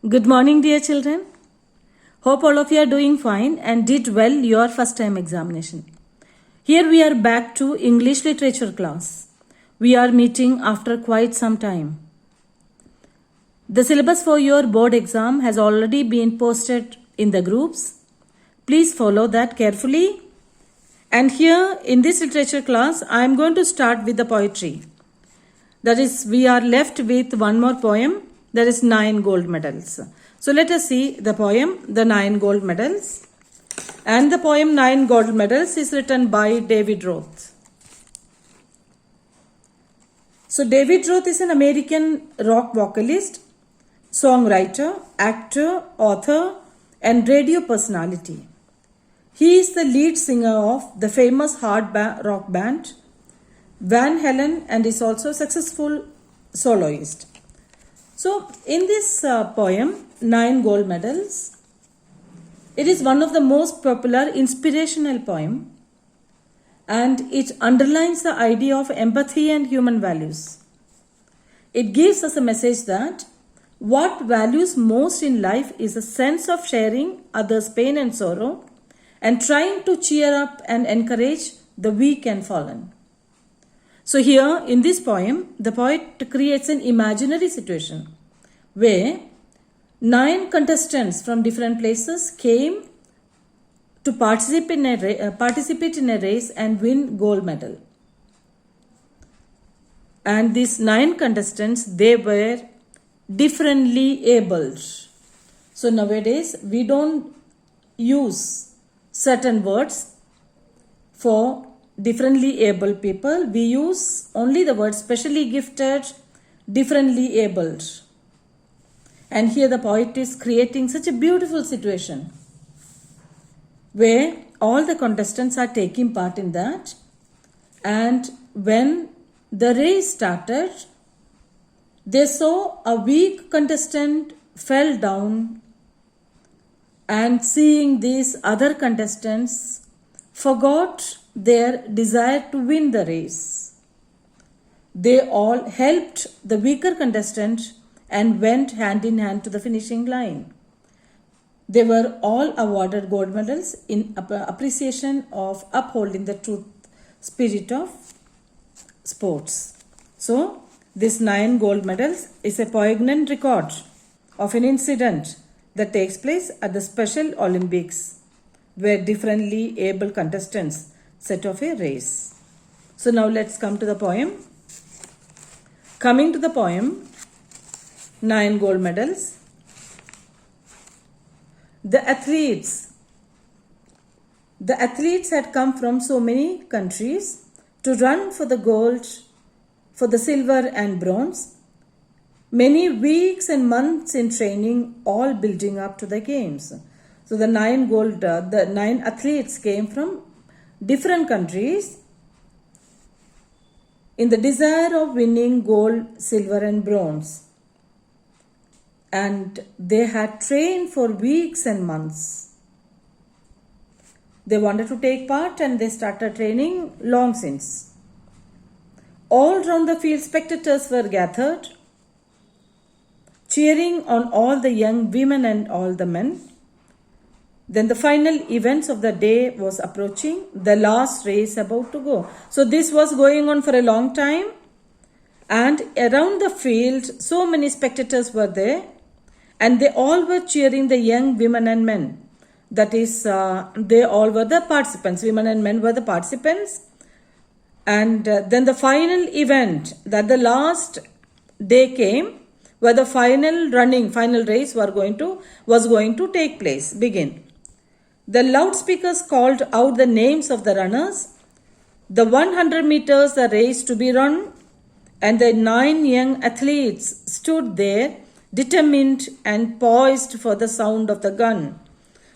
Good morning, dear children. Hope all of you are doing fine and did well your first time examination. Here we are back to English literature class. We are meeting after quite some time. The syllabus for your board exam has already been posted in the groups. Please follow that carefully. And here in this literature class, I am going to start with the poetry. That is, we are left with one more poem, that is 9 gold medals. So let us see the poem, The 9 Gold Medals. And the poem 9 Gold Medals is written by David Roth. So David Roth is an American rock vocalist, songwriter, actor, author, and radio personality. He is the lead singer of the famous hard rock band Van Halen and is also a successful soloist. So in this poem, 9 Gold Medals, it is one of the most popular inspirational poem and it underlines the idea of empathy and human values. It gives us a message that what values most in life is a sense of sharing others' pain and sorrow and trying to cheer up and encourage the weak and fallen. So here in this poem, the poet creates an imaginary situation where 9 contestants from different places came to participate in a race and win gold medal. And these 9 contestants, they were differently abled. So nowadays we don't use certain words for differently abled people. We use only the word specially gifted, differently abled. And here the poet is creating such a beautiful situation where all the contestants are taking part in that. And when the race started, they saw a weak contestant fell down, and seeing these other contestants forgot their desire to win the race. They all helped the weaker contestant and went hand in hand to the finishing line. They were all awarded gold medals in appreciation of upholding the truth spirit of sports. So, this 9 gold medals is a poignant record of an incident that takes place at the Special Olympics where differently able contestants set off a race. So now let's come to the poem. Coming to the poem, 9 gold medals. The athletes had come from so many countries to run for the gold, for the silver and bronze. Many weeks and months in training, all building up to the games. So the 9 athletes came from different countries in the desire of winning gold, silver and bronze. And they had trained for weeks and months. They wanted to take part and they started training long since. All round the field, spectators were gathered, cheering on all the young women and all the men. Then the final events of the day was approaching, the last race about to go. So this was going on for a long time, and around the field so many spectators were there, and they all were cheering the young women and men. That is, they all were the participants, women and men were the participants. And then the final event, that the last day came, where the final race was going to take place, begin. The loudspeakers called out the names of the runners, the 100 meters the race to be run, and the 9 young athletes stood there, determined and poised for the sound of the gun.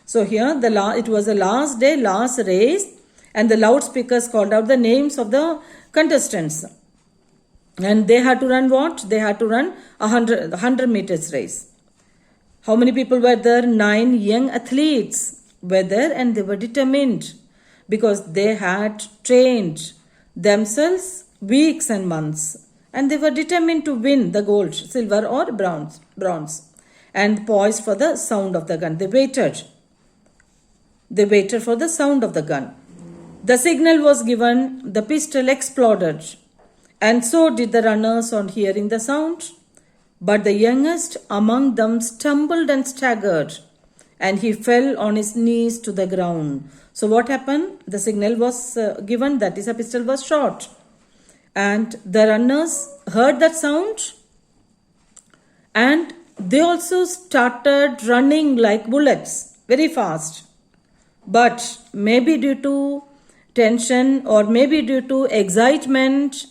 So here it was the last day, last race, and the loudspeakers called out the names of the contestants. And they had to run what? They had to run 100 meters race. How many people were there? 9 young athletes were there, and they were determined because they had trained themselves weeks and months, and they were determined to win the gold, silver or bronze. and poised for the sound of the gun. They waited. They waited for the sound of the gun. The signal was given, the pistol exploded, and so did the runners on hearing the sound. But the youngest among them stumbled and staggered, and he fell on his knees to the ground. So what happened? The signal was given, that is, a pistol was shot. And the runners heard that sound, and they also started running like bullets, very fast. But maybe due to tension or maybe due to excitement,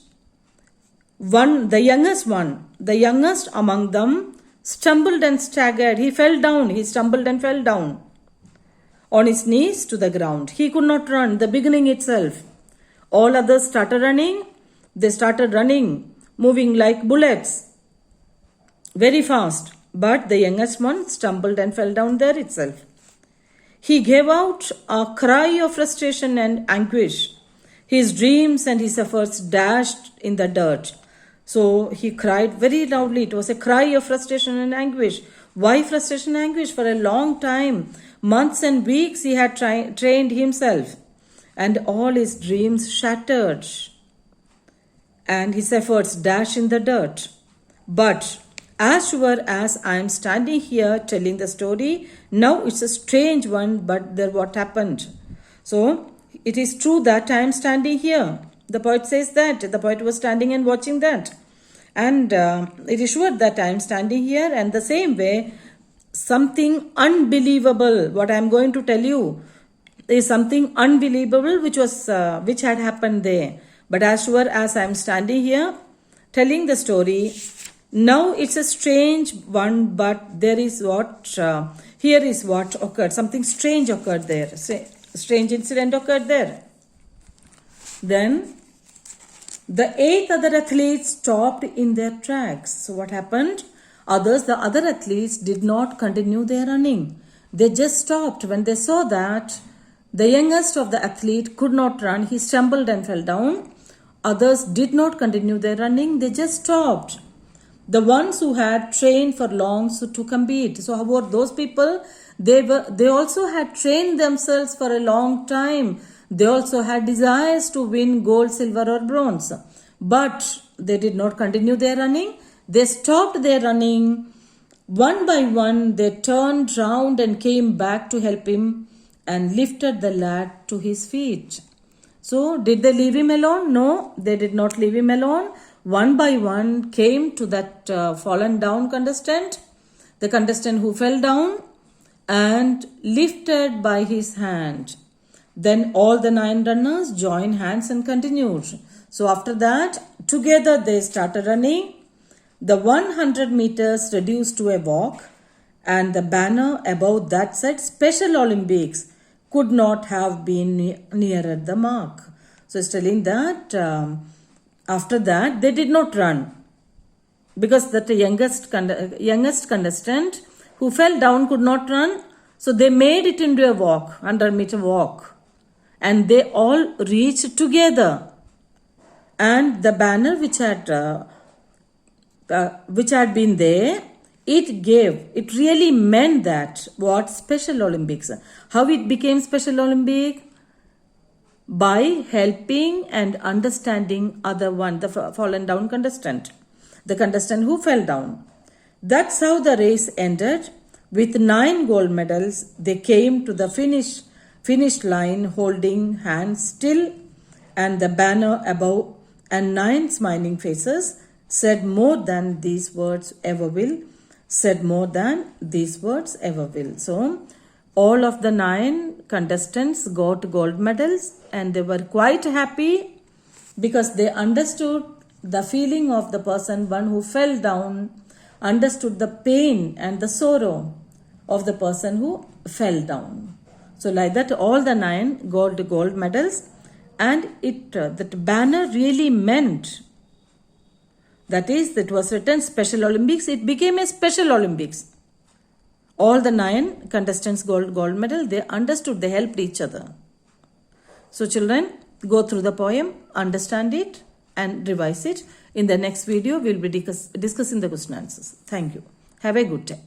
the youngest among them stumbled and staggered. He fell down, he stumbled and fell down on his knees to the ground. He could not run, the beginning itself. All others started running. They started running, moving like bullets, very fast. But the youngest one stumbled and fell down there itself. He gave out a cry of frustration and anguish. His dreams and his efforts dashed in the dirt. So he cried very loudly. It was a cry of frustration and anguish. Why frustration and anguish? For a long time, months and weeks, he had trained himself, and all his dreams shattered, and his efforts dashed in the dirt. But as sure as I am standing here telling the story, now it's a strange one, but there what happened. So it is true that I am standing here. The poet says that. The poet was standing and watching that. And it is sure that I am standing here, and the same way, something unbelievable, what I am going to tell you, is something unbelievable which had happened there. But as sure as I am standing here telling the story, now it's a strange one, but there is here is what occurred. Something strange occurred there. Strange incident occurred there. Then the 8 other athletes stopped in their tracks. So what happened? The other athletes did not continue their running. They just stopped when they saw that the youngest of the athlete could not run. He stumbled and fell down. Others did not continue their running. They just stopped. The ones who had trained for long to compete. So how about those people? They also had trained themselves for a long time. They also had desires to win gold, silver or bronze. But they did not continue their running. They stopped their running. One by one, they turned round and came back to help him and lifted the lad to his feet. So, did they leave him alone? No, they did not leave him alone. One by one came to that fallen down contestant, the contestant who fell down, and lifted by his hand. Then all the 9 runners joined hands and continued. So after that, together they started running. The 100 meters reduced to a walk, and the banner above that said Special Olympics could not have been nearer the mark. So it's telling that after that they did not run, because that the youngest contestant who fell down could not run. So they made it into a walk, 100-meter walk, and they all reached together. And the banner which had been there, it really meant that what Special Olympics. How it became Special Olympic? By helping and understanding the fallen down contestant, the contestant who fell down. That's how the race ended. With 9 gold medals, they came to the finish line holding hands still, and the banner above and 9 smiling faces said more than these words ever will. Said more than these words ever will. So, all of the 9 contestants got gold medals, and they were quite happy because they understood the feeling of the one who fell down, understood the pain and the sorrow of the person who fell down. So like that, all the 9 got the gold medals, and that banner really meant, that is, that was written Special Olympics, it became a Special Olympics. All the 9 contestants got gold medal. They understood, they helped each other. So children, go through the poem, understand it and revise it. In the next video, we will be discussing the question answers. Thank you. Have a good day.